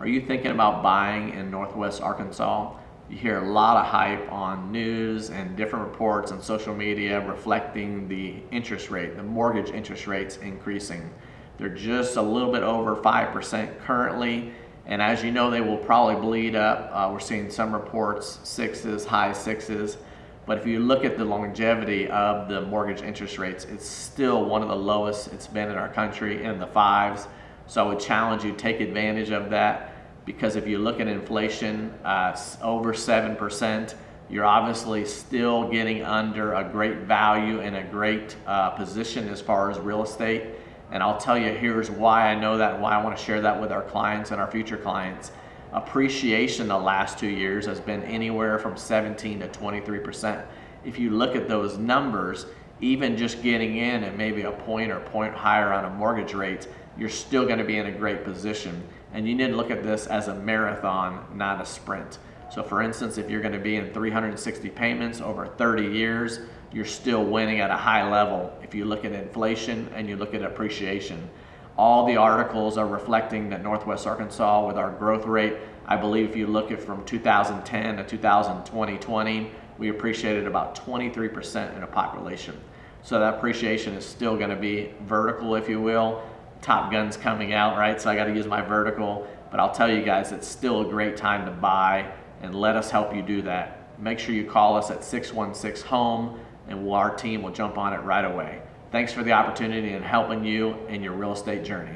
Are you thinking about buying in Northwest Arkansas? You hear a lot of hype on news and different reports on social media reflecting the interest rate, the mortgage interest rates increasing. They're just a little bit over 5% currently, and as you know, they will probably bleed up. We're seeing some reports sixes, high sixes. But if you look at the longevity of the mortgage interest rates, it's still one of the lowest it's been in our country, in the fives. So I would challenge you to take advantage of that, because if you look at inflation over 7%, you're obviously still getting under a great value and a great position as far as real estate. And I'll tell you, here's why I know that and why I want to share that with our clients and our future clients. Appreciation the last 2 years has been anywhere from 17 to 23%. If you look at those numbers, even just getting in at maybe a point or point higher on a mortgage rate, you're still going to be in a great position. And you need to look at this as a marathon, not a sprint. So for instance, if you're going to be in 360 payments over 30 years, you're still winning at a high level. If you look at inflation and you look at appreciation, all the articles are reflecting that Northwest Arkansas, with our growth rate, I believe if you look at from 2010 to 2020, we appreciated about 23% in a population. So that appreciation is still going to be vertical, if you will. Top Gun's coming out, right? So I got to use my vertical. But I'll tell you guys, it's still a great time to buy, and let us help you do that. Make sure you call us at 616-HOME, and our team will jump on it right away. Thanks for the opportunity and helping you in your real estate journey.